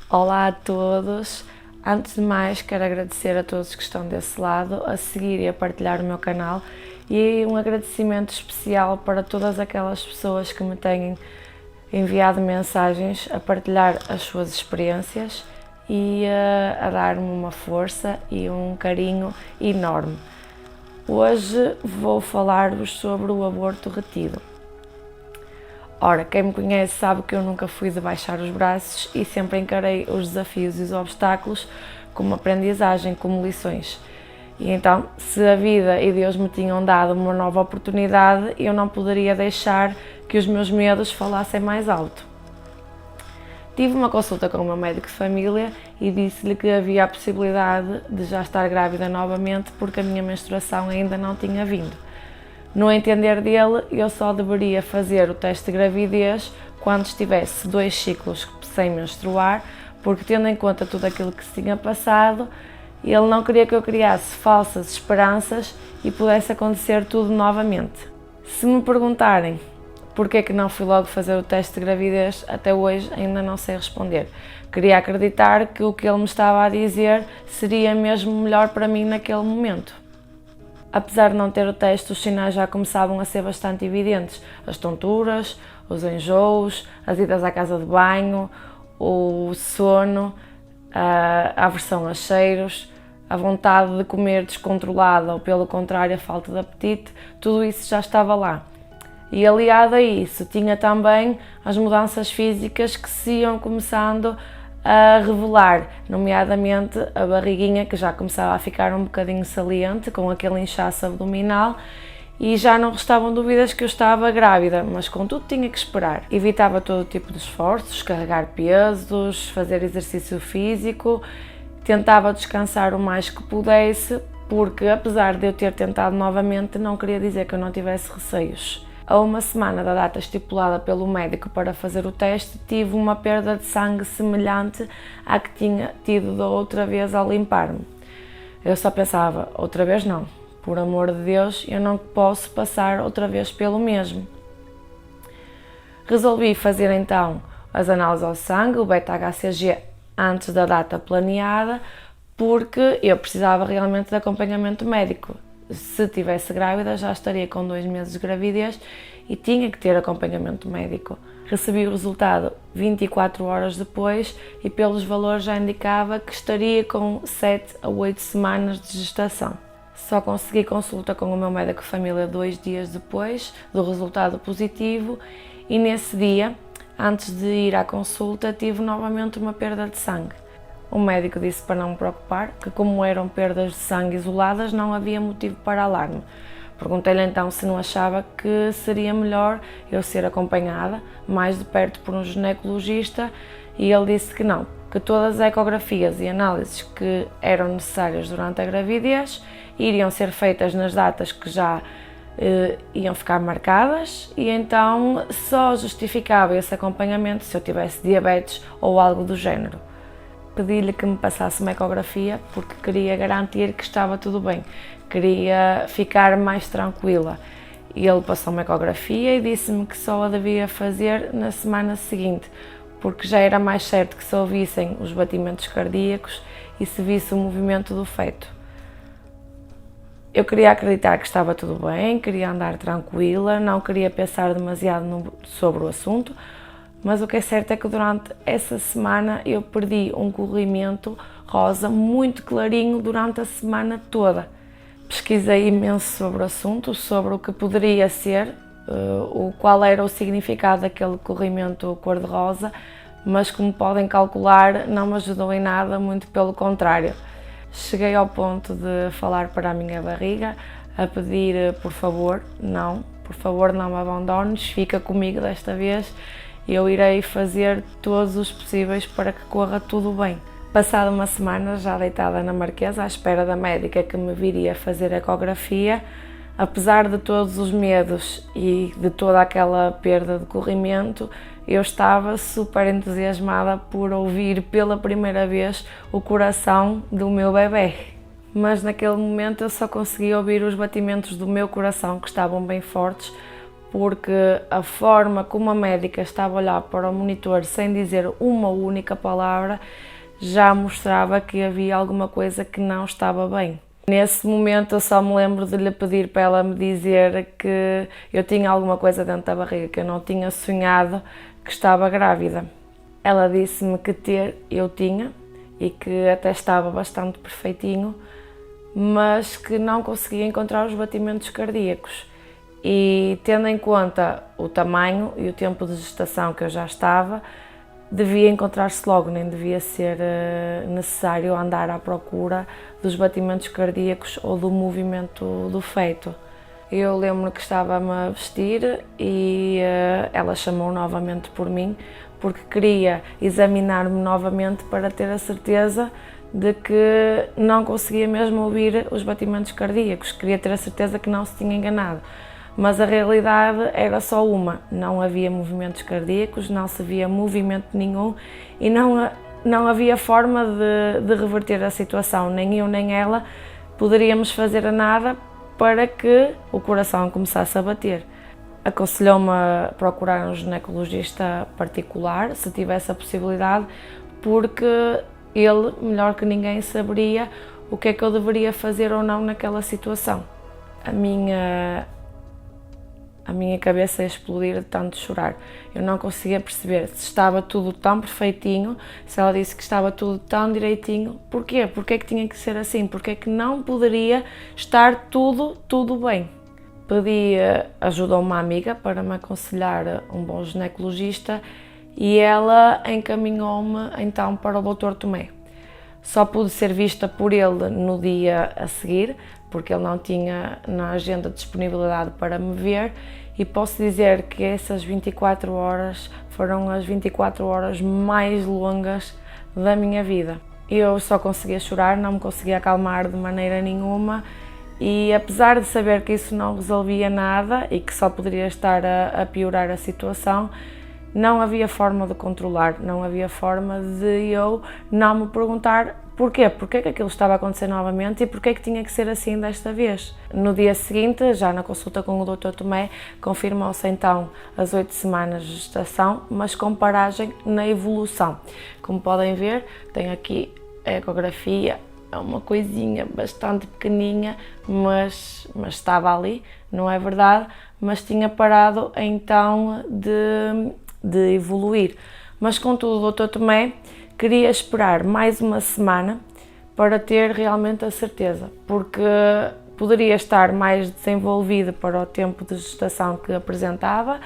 Olá a todos! Antes de mais, quero agradecer a todos que estão desse lado, a seguir e a partilhar o meu canal, e um agradecimento especial para todas aquelas pessoas que me têm enviado mensagens a partilhar as suas experiências e a dar-me uma força e um carinho enorme. Hoje vou falar-vos sobre o aborto retido. Ora, quem me conhece sabe que eu nunca fui de baixar os braços e sempre encarei os desafios e os obstáculos como aprendizagem, como lições. E então, se a vida e Deus me tinham dado uma nova oportunidade, eu não poderia deixar que os meus medos falassem mais alto. Tive uma consulta com o meu médico de família e disse-lhe que havia a possibilidade de já estar grávida novamente porque a minha menstruação ainda não tinha vindo. No entender dele, eu só deveria fazer o teste de gravidez quando estivesse 2 ciclos sem menstruar, porque tendo em conta tudo aquilo que se tinha passado, ele não queria que eu criasse falsas esperanças e pudesse acontecer tudo novamente. Se me perguntarem porque é que não fui logo fazer o teste de gravidez, até hoje ainda não sei responder. Queria acreditar que o que ele me estava a dizer seria mesmo melhor para mim naquele momento. Apesar de não ter o teste, os sinais já começavam a ser bastante evidentes. As tonturas, os enjoos, as idas à casa de banho, o sono, a aversão a cheiros, a vontade de comer descontrolada ou, pelo contrário, a falta de apetite, tudo isso já estava lá. E aliado a isso, tinha também as mudanças físicas que se iam começando a revelar, nomeadamente a barriguinha que já começava a ficar um bocadinho saliente, com aquele inchaço abdominal, e já não restavam dúvidas que eu estava grávida, mas contudo tinha que esperar. Evitava todo tipo de esforços, carregar pesos, fazer exercício físico, tentava descansar o mais que pudesse, porque apesar de eu ter tentado novamente, não queria dizer que eu não tivesse receios. A uma semana da data estipulada pelo médico para fazer o teste, tive uma perda de sangue semelhante à que tinha tido da outra vez ao limpar-me. Eu só pensava, outra vez não, por amor de Deus, eu não posso passar outra vez pelo mesmo. Resolvi fazer então as análises ao sangue, o beta-HCG, antes da data planeada, porque eu precisava realmente de acompanhamento médico. Se estivesse grávida, já estaria com 2 meses de gravidez e tinha que ter acompanhamento médico. Recebi o resultado 24 horas depois e pelos valores já indicava que estaria com 7 a 8 semanas de gestação. Só consegui consulta com o meu médico de família 2 dias depois do resultado positivo e nesse dia, antes de ir à consulta, tive novamente uma perda de sangue. O médico disse para não me preocupar, que como eram perdas de sangue isoladas, não havia motivo para alarme. Perguntei-lhe então se não achava que seria melhor eu ser acompanhada mais de perto por um ginecologista e ele disse que não, que todas as ecografias e análises que eram necessárias durante a gravidez iriam ser feitas nas datas que já iam ficar marcadas e então só justificava esse acompanhamento se eu tivesse diabetes ou algo do género. Pedi-lhe que me passasse uma ecografia porque queria garantir que estava tudo bem, queria ficar mais tranquila. E ele passou uma ecografia e disse-me que só a devia fazer na semana seguinte, porque já era mais certo que se ouvissem os batimentos cardíacos e se visse o movimento do feto. Eu queria acreditar que estava tudo bem, queria andar tranquila, não queria pensar demasiado sobre o assunto, mas o que é certo é que durante essa semana eu perdi um corrimento rosa muito clarinho durante a semana toda. Pesquisei imenso sobre o assunto, sobre o que poderia ser, qual era o significado daquele corrimento cor-de-rosa, mas como podem calcular não me ajudou em nada, muito pelo contrário. Cheguei ao ponto de falar para a minha barriga, a pedir por favor não me abandones, fica comigo desta vez. Eu irei fazer todos os possíveis para que corra tudo bem. Passada uma semana, já deitada na marquesa, à espera da médica que me viria fazer a ecografia, apesar de todos os medos e de toda aquela perda de corrimento, eu estava super entusiasmada por ouvir pela primeira vez o coração do meu bebê. Mas naquele momento eu só conseguia ouvir os batimentos do meu coração, que estavam bem fortes, porque a forma como a médica estava a olhar para o monitor sem dizer uma única palavra já mostrava que havia alguma coisa que não estava bem. Nesse momento eu só me lembro de lhe pedir para ela me dizer que eu tinha alguma coisa dentro da barriga, que eu não tinha sonhado que estava grávida. Ela disse-me que eu tinha e que até estava bastante perfeitinho, mas que não conseguia encontrar os batimentos cardíacos. E tendo em conta o tamanho e o tempo de gestação que eu já estava, devia encontrar-se logo, nem devia ser necessário andar à procura dos batimentos cardíacos ou do movimento do feto. Eu lembro que estava-me a vestir e ela chamou novamente por mim, porque queria examinar-me novamente para ter a certeza de que não conseguia mesmo ouvir os batimentos cardíacos, queria ter a certeza que não se tinha enganado. Mas a realidade era só uma, não havia movimentos cardíacos, não se via movimento nenhum e não havia forma de reverter a situação, nem eu nem ela poderíamos fazer nada para que o coração começasse a bater. Aconselhou-me a procurar um ginecologista particular, se tivesse a possibilidade, porque ele, melhor que ninguém, saberia o que é que eu deveria fazer ou não naquela situação. A minha cabeça ia explodir de tanto chorar. Eu não conseguia perceber se estava tudo tão perfeitinho, se ela disse que estava tudo tão direitinho, porquê? Porquê é que tinha que ser assim? Porquê é que não poderia estar tudo bem? Pedi ajuda a uma amiga para me aconselhar um bom ginecologista e ela encaminhou-me então para o Dr. Tomé. Só pude ser vista por ele no dia a seguir, porque ele não tinha na agenda disponibilidade para me ver, e posso dizer que essas 24 horas foram as 24 horas mais longas da minha vida. Eu só conseguia chorar, não me conseguia acalmar de maneira nenhuma, e apesar de saber que isso não resolvia nada e que só poderia estar a piorar a situação, não havia forma de controlar, não havia forma de eu não me perguntar porquê é que aquilo estava a acontecer novamente e porquê é que tinha que ser assim desta vez. No dia seguinte, já na consulta com o Dr. Tomé, confirmou-se então as 8 semanas de gestação, mas com paragem na evolução. Como podem ver, tenho aqui a ecografia, é uma coisinha bastante pequeninha, mas estava ali, não é verdade, mas tinha parado então de evoluir. Mas contudo o Dr. Tomé queria esperar mais uma semana para ter realmente a certeza, porque poderia estar mais desenvolvido para o tempo de gestação que apresentava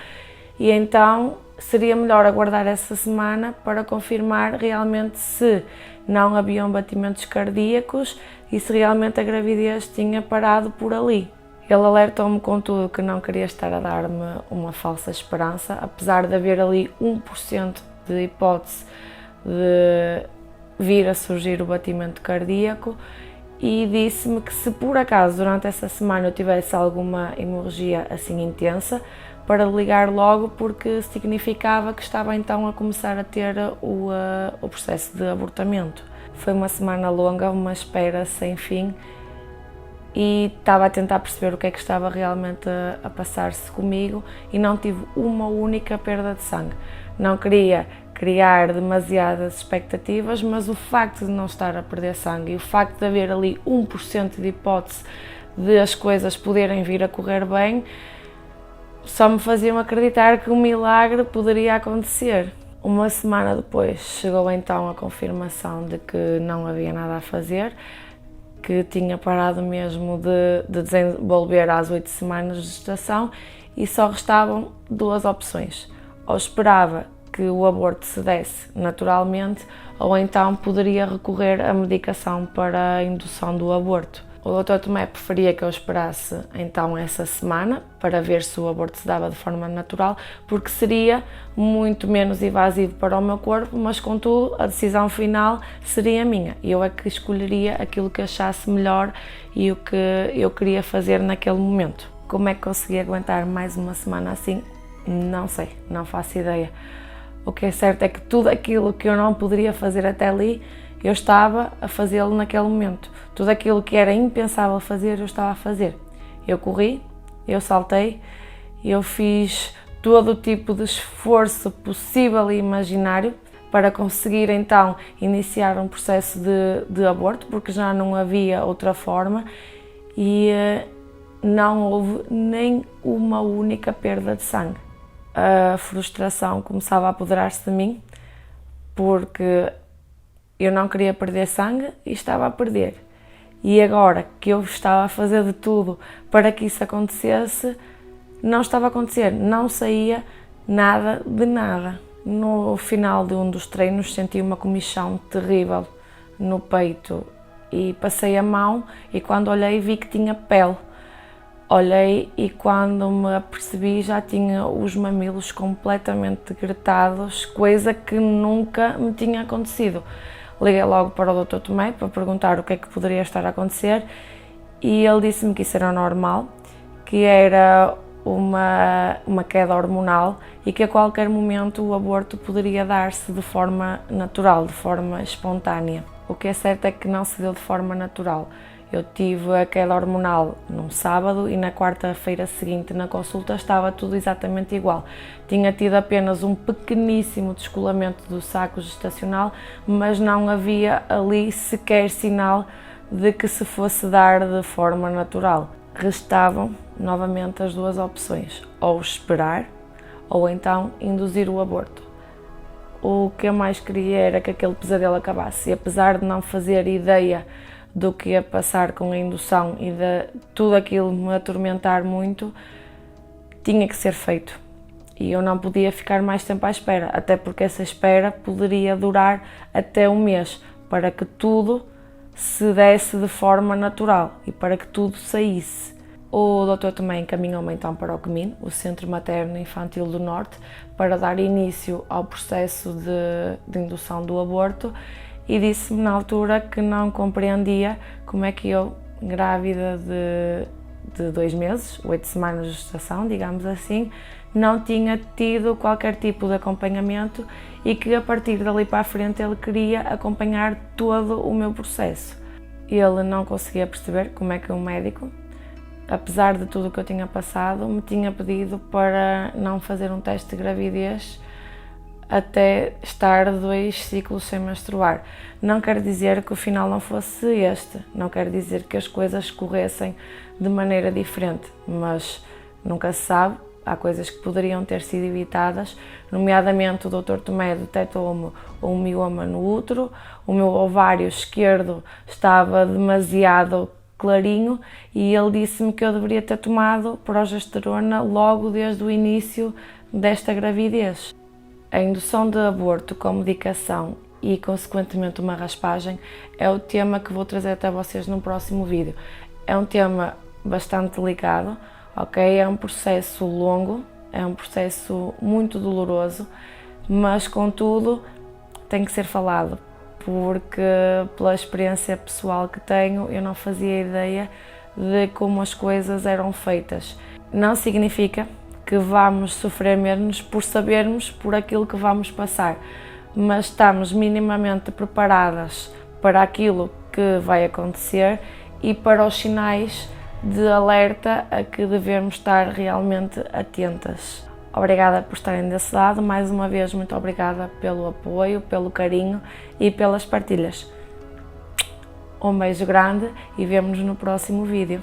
e então seria melhor aguardar essa semana para confirmar realmente se não haviam batimentos cardíacos e se realmente a gravidez tinha parado por ali. Ele alertou-me, contudo, que não queria estar a dar-me uma falsa esperança, apesar de haver ali 1% de hipótese de vir a surgir o batimento cardíaco, e disse-me que se por acaso durante essa semana eu tivesse alguma hemorragia assim intensa, para ligar logo, porque significava que estava então a começar a ter o processo de abortamento. Foi uma semana longa, uma espera sem fim, e estava a tentar perceber o que é que estava realmente a passar-se comigo e não tive uma única perda de sangue. Não queria criar demasiadas expectativas, mas o facto de não estar a perder sangue e o facto de haver ali 1% de hipótese de as coisas poderem vir a correr bem, só me faziam acreditar que um milagre poderia acontecer. Uma semana depois chegou então a confirmação de que não havia nada a fazer, que tinha parado mesmo de desenvolver às 8 semanas de gestação e só restavam 2 opções. Ou esperava que o aborto se desse naturalmente, ou então poderia recorrer à medicação para a indução do aborto. O Dr. Tomé preferia que eu esperasse então essa semana para ver se o aborto se dava de forma natural, porque seria muito menos invasivo para o meu corpo, mas contudo a decisão final seria minha. Eu é que escolheria aquilo que achasse melhor e o que eu queria fazer naquele momento. Como é que consegui aguentar mais uma semana assim? Não sei, não faço ideia. O que é certo é que tudo aquilo que eu não poderia fazer até ali, eu estava a fazê-lo naquele momento. Tudo aquilo que era impensável fazer, eu estava a fazer. Eu corri, eu saltei Eu fiz todo o tipo de esforço possível e imaginário para conseguir então iniciar um processo de aborto, porque já não havia outra forma e não houve nem uma única perda de sangue. A frustração começava a apoderar-se de mim, porque eu não queria perder sangue e estava a perder. E agora que eu estava a fazer de tudo para que isso acontecesse, não estava a acontecer, não saía nada de nada. No final de um dos treinos senti uma comichão terrível no peito e passei a mão e quando olhei vi que tinha pele. Olhei e quando me apercebi já tinha os mamilos completamente gretados, coisa que nunca me tinha acontecido. Liguei logo para o Dr. Tomé para perguntar o que é que poderia estar a acontecer e ele disse-me que isso era normal, que era uma queda hormonal e que a qualquer momento o aborto poderia dar-se de forma natural, de forma espontânea. O que é certo é que não se deu de forma natural. Eu tive a queda hormonal num sábado e na quarta-feira seguinte na consulta estava tudo exatamente igual. Tinha tido apenas um pequeníssimo descolamento do saco gestacional, mas não havia ali sequer sinal de que se fosse dar de forma natural. Restavam novamente as duas opções, ou esperar ou então induzir o aborto. O que eu mais queria era que aquele pesadelo acabasse e apesar de não fazer ideia do que ia passar com a indução e de tudo aquilo me atormentar muito, tinha que ser feito. E eu não podia ficar mais tempo à espera, até porque essa espera poderia durar até um mês, para que tudo se desse de forma natural e para que tudo saísse. O doutor também encaminhou-me então para o CMIN, o Centro Materno Infantil do Norte, para dar início ao processo de indução do aborto e disse-me na altura que não compreendia como é que eu, grávida de 2 meses, 8 semanas de gestação, digamos assim, não tinha tido qualquer tipo de acompanhamento e que a partir dali para a frente ele queria acompanhar todo o meu processo. Ele não conseguia perceber como é que um médico, apesar de tudo o que eu tinha passado, me tinha pedido para não fazer um teste de gravidez até estar 2 ciclos sem menstruar. Não quer dizer que o final não fosse este, não quer dizer que as coisas corressem de maneira diferente, mas nunca se sabe, há coisas que poderiam ter sido evitadas, nomeadamente o Dr. Tomé detectou-me um mioma no útero, o meu ovário esquerdo estava demasiado clarinho e ele disse-me que eu deveria ter tomado progesterona logo desde o início desta gravidez. A indução de aborto com medicação e, consequentemente, uma raspagem é o tema que vou trazer até vocês no próximo vídeo. É um tema bastante delicado, ok? É um processo longo, é um processo muito doloroso, mas, contudo, tem que ser falado, porque, pela experiência pessoal que tenho, eu não fazia ideia de como as coisas eram feitas. Não significa que vamos sofrer menos por sabermos por aquilo que vamos passar, mas estamos minimamente preparadas para aquilo que vai acontecer e para os sinais de alerta a que devemos estar realmente atentas. Obrigada por estarem desse lado, mais uma vez muito obrigada pelo apoio, pelo carinho e pelas partilhas. Um beijo grande e vemo-nos no próximo vídeo.